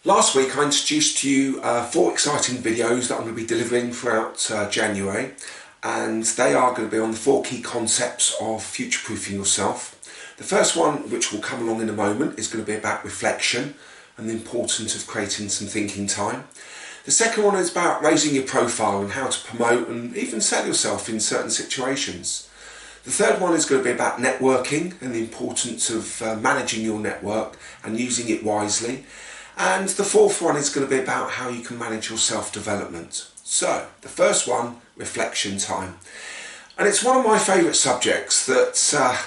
Last week I introduced to you 4 exciting videos that I'm going to be delivering throughout January, and they are going to be on the 4 key concepts of future-proofing yourself. The first one, which will come along in a moment, is going to be about reflection and the importance of creating some thinking time. The second one is about raising your profile and how to promote and even sell yourself in certain situations. The third one is going to be about networking and the importance of managing your network and using it wisely. And the fourth one is going to be about how you can manage your self-development. So, the first one, reflection time. And it's one of my favourite subjects that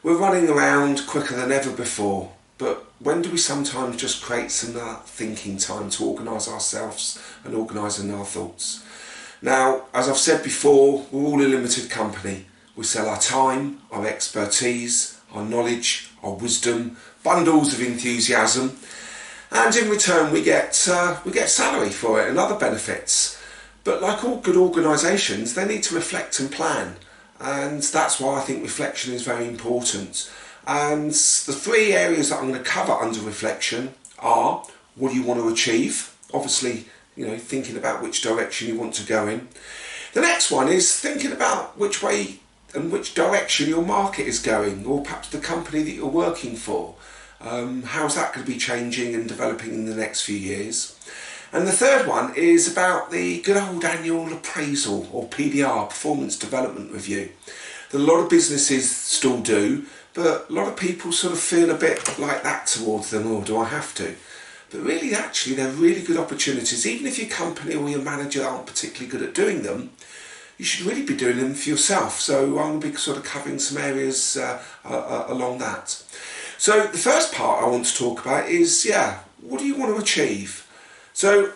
we're running around quicker than ever before. But when do we sometimes just create some thinking time to organise ourselves and organise our thoughts? Now, as I've said before, we're all a limited company. We sell our time, our expertise, our knowledge, our wisdom, bundles of enthusiasm. And in return we get salary for it and other benefits. But like all good organisations, they need to reflect and plan, and that's why I think reflection is very important. And the 3 areas that I'm going to cover under reflection are: what do you want to achieve? Obviously, thinking about which direction you want to go in. The next one is thinking about which way and which direction your market is going, or perhaps the company that you're working for. How's that going to be changing and developing in the next few years? And the third one is about the good old annual appraisal, or PDR, Performance Development Review, that a lot of businesses still do, but a lot of people sort of feel a bit like that towards them. Oh, do I have to? But really, actually, they're really good opportunities. Even if your company or your manager aren't particularly good at doing them, you should really be doing them for yourself. So I'm going to be sort of covering some areas along that. So the first part I want to talk about is, what do you want to achieve? So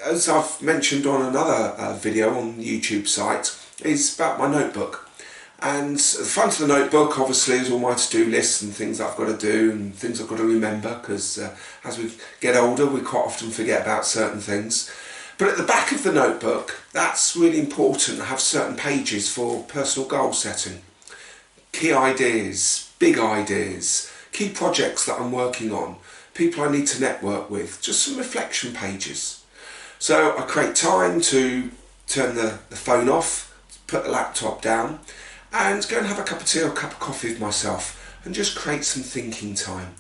as I've mentioned on another video on the YouTube site, is about my notebook. And at the front of the notebook, obviously, is all my to-do lists and things that I've got to do and things I've got to remember, because as we get older, we quite often forget about certain things. But at the back of the notebook, that's really important to have certain pages for personal goal setting, key ideas, big ideas, key projects that I'm working on, people I need to network with, just some reflection pages. So I create time to turn the phone off, put the laptop down, and go and have a cup of tea or a cup of coffee with myself and just create some thinking time.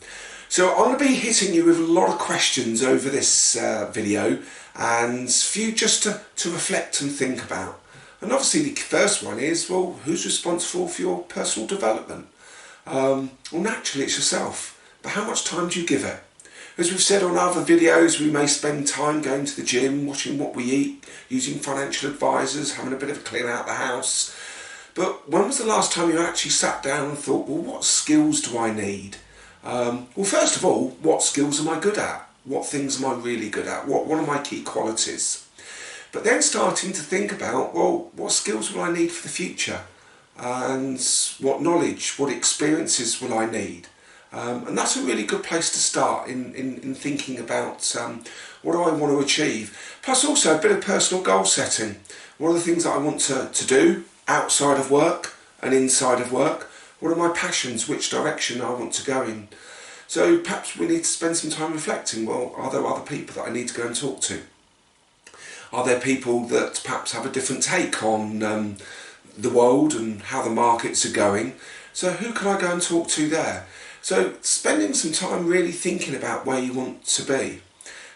So I'm going to be hitting you with a lot of questions over this video, and for you just to reflect and think about. And obviously the first one is, well, who's responsible for your personal development? Well, naturally it's yourself, but how much time do you give it? As we've said on other videos, we may spend time going to the gym, watching what we eat, using financial advisors, having a bit of a clean out the house. But when was the last time you actually sat down and thought, well, what skills do I need? Well, first of all, what skills am I good at? What things am I really good at? What are my key qualities? But then starting to think about, well, what skills will I need for the future? And what knowledge, what experiences will I need? And that's a really good place to start in thinking about what do I want to achieve. Plus also a bit of personal goal setting. What are the things that I want to do outside of work and inside of work? What are my passions? Which direction I want to go in? So perhaps we need to spend some time reflecting. Well, are there other people that I need to go and talk to? Are there people that perhaps have a different take on the world and how the markets are going? So who can I go and talk to there? So spending some time really thinking about where you want to be.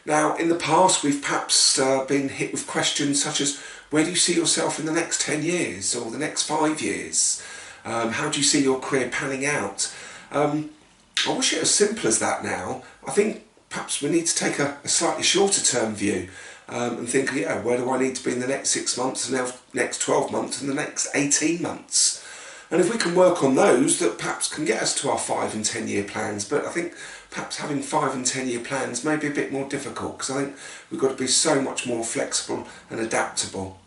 Now, in the past, we've perhaps been hit with questions such as, where do you see yourself in the next 10 years or the next 5 years? How do you see your career panning out? I wish it was as simple as that now. I think perhaps we need to take a slightly shorter term view and think, where do I need to be in the next 6 months, the next 12 months and the next 18 months? And if we can work on those, that perhaps can get us to our 5 and 10 year plans. But I think perhaps having 5 and 10 year plans may be a bit more difficult, because I think we've got to be so much more flexible and adaptable.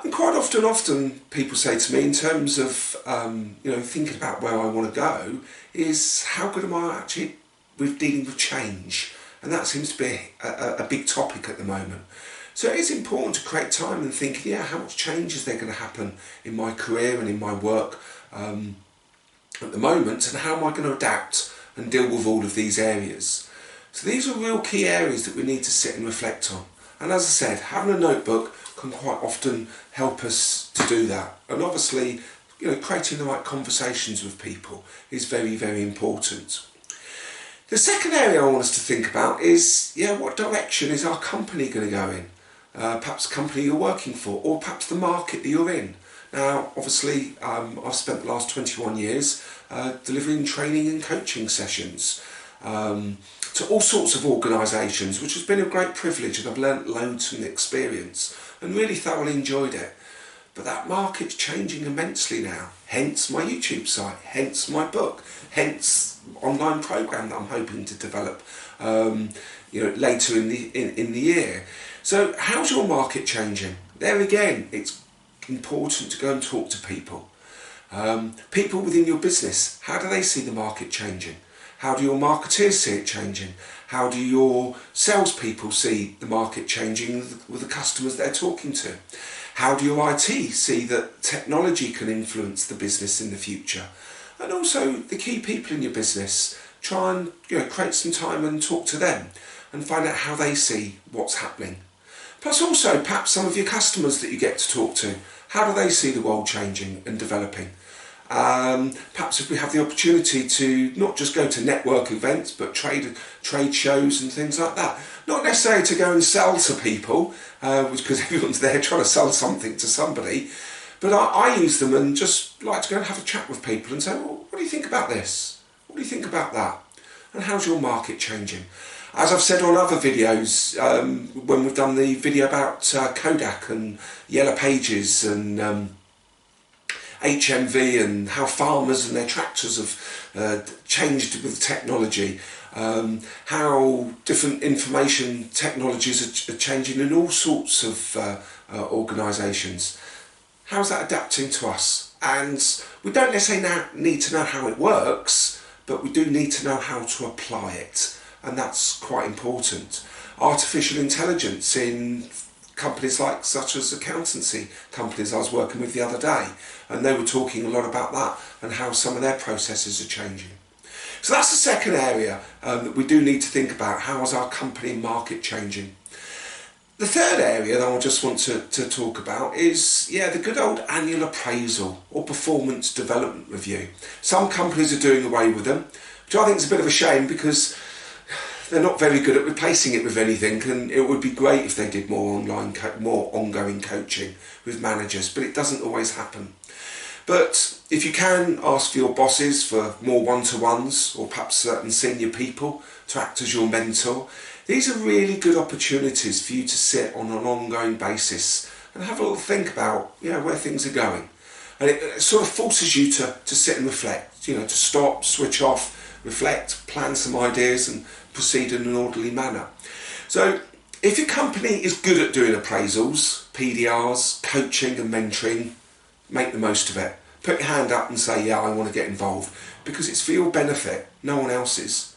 And quite often people say to me, in terms of thinking about where I want to go, is how good am I actually with dealing with change? And that seems to be a big topic at the moment. So it is important to create time and think, how much change is there going to happen in my career and in my work at the moment, and how am I going to adapt and deal with all of these areas? So these are real key areas that we need to sit and reflect on. And as I said, having a notebook can quite often help us to do that. And obviously, creating the right conversations with people is very, very important. The second area I want us to think about is, what direction is our company going to go in? Perhaps the company you're working for, or perhaps the market that you're in. Now, obviously, I've spent the last 21 years delivering training and coaching sessions to all sorts of organisations, which has been a great privilege, and I've learnt loads from the experience and really thoroughly enjoyed it. But that market's changing immensely now, hence my YouTube site, hence my book, hence online programme that I'm hoping to develop later in the year. So how's your market changing? There again, it's important to go and talk to people. People within your business, how do they see the market changing? How do your marketeers see it changing? How do your salespeople see the market changing with the customers they're talking to? How do your IT see that technology can influence the business in the future? And also the key people in your business, try and create some time and talk to them and find out how they see what's happening. Plus also perhaps some of your customers that you get to talk to, how do they see the world changing and developing? Perhaps if we have the opportunity to not just go to network events but trade shows and things like that, not necessarily to go and sell to people, because everyone's there trying to sell something to somebody, but I use them and just like to go and have a chat with people and say, well, what do you think about this? What do you think about that? And how's your market changing? As I've said on other videos, when we've done the video about Kodak and Yellow Pages and HMV and how farmers and their tractors have changed with technology, how different information technologies are changing in all sorts of organisations. How's that adapting to us? And we don't necessarily need to know how it works, but we do need to know how to apply it, and that's quite important. Artificial intelligence in companies such as accountancy companies I was working with the other day, and they were talking a lot about that and how some of their processes are changing. So that's the second area that we do need to think about. How is our company market changing? The third area that I just want to talk about is the good old annual appraisal or performance development review. Some companies are doing away with them, which I think is a bit of a shame because they're not very good at replacing it with anything, and it would be great if they did more ongoing coaching with managers, but it doesn't always happen. But if you can ask for your bosses for more one-to-ones, or perhaps certain senior people to act as your mentor, these are really good opportunities for you to sit on an ongoing basis and have a little think about where things are going. And it sort of forces you to sit and reflect, to stop, switch off, reflect, plan some ideas and proceed in an orderly manner. So if your company is good at doing appraisals, PDRs, coaching and mentoring, make the most of it. Put your hand up and say, I want to get involved, because it's for your benefit, no one else's.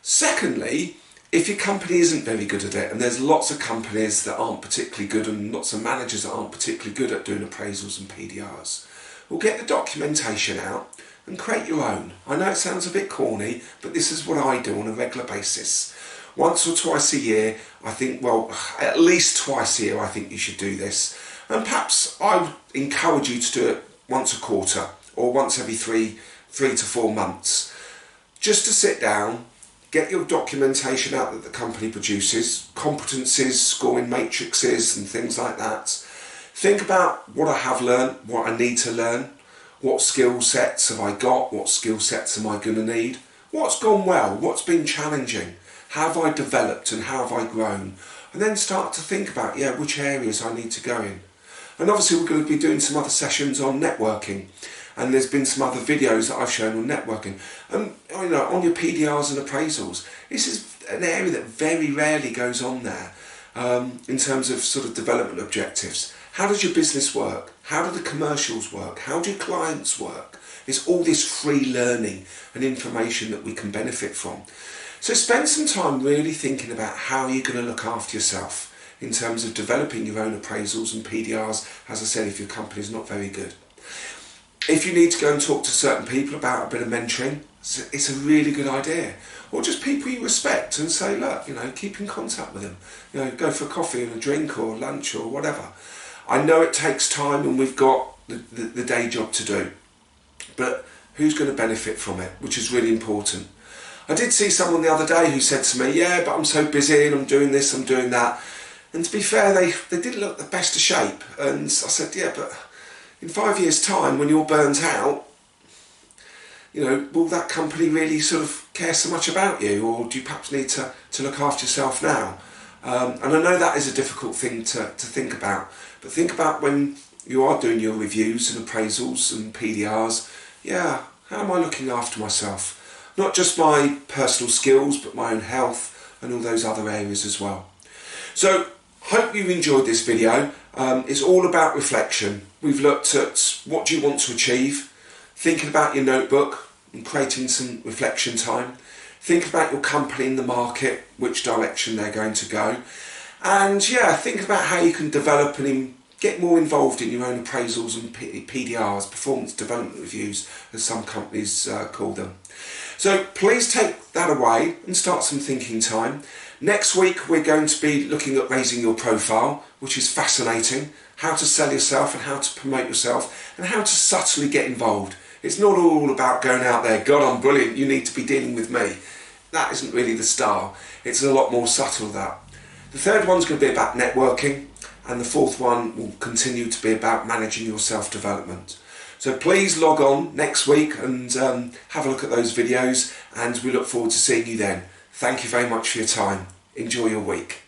Secondly, if your company isn't very good at it, and there's lots of companies that aren't particularly good and lots of managers that aren't particularly good at doing appraisals and PDRs, well, get the documentation out and create your own. I know it sounds a bit corny, but this is what I do on a regular basis. Once or twice a year, I think, at least twice a year, I think you should do this. And perhaps I would encourage you to do it once a quarter or once every three to 4 months. Just to sit down, get your documentation out that the company produces, competencies, scoring matrices and things like that. Think about what I have learned, what I need to learn, what skill sets have I got, what skill sets am I going to need, what's gone well, what's been challenging, how have I developed and how have I grown, and then start to think about which areas I need to go in. And obviously we're going to be doing some other sessions on networking, and there's been some other videos that I've shown on networking. And on your PDRs and appraisals, this is an area that very rarely goes on there in terms of sort of development objectives. How does your business work? How do the commercials work? How do your clients work? It's all this free learning and information that we can benefit from. So spend some time really thinking about how you're going to look after yourself in terms of developing your own appraisals and PDRs, as I said, if your company is not very good. If you need to go and talk to certain people about a bit of mentoring, it's a really good idea. Or just people you respect and say, look, keep in contact with them. Go for a coffee and a drink or lunch or whatever. I know it takes time and we've got the day job to do, but who's going to benefit from it, which is really important. I did see someone the other day who said to me, yeah, but I'm so busy and I'm doing this, I'm doing that. And to be fair, they didn't look the best of shape. And I said, yeah, but in 5 years' time, when you're burnt out, will that company really sort of care so much about you, or do you perhaps need to look after yourself now? And I know that is a difficult thing to think about, but think about when you are doing your reviews and appraisals and PDRs, yeah, how am I looking after myself? Not just my personal skills, but my own health and all those other areas as well. So, hope you've enjoyed this video. It's all about reflection. We've looked at what do you want to achieve, thinking about your notebook and creating some reflection time, think about your company in the market, which direction they're going to go, and yeah, think about how you can develop and get more involved in your own appraisals and PDRs, performance development reviews, as some companies call them. So please take that away and start some thinking time. Next week we're going to be looking at raising your profile, which is fascinating, how to sell yourself and how to promote yourself and how to subtly get involved. It's not all about going out there, God, I'm brilliant, you need to be dealing with me. That isn't really the style. It's a lot more subtle, that. The third one's going to be about networking, and the fourth one will continue to be about managing your self-development. So please log on next week and have a look at those videos, and we look forward to seeing you then. Thank you very much for your time. Enjoy your week.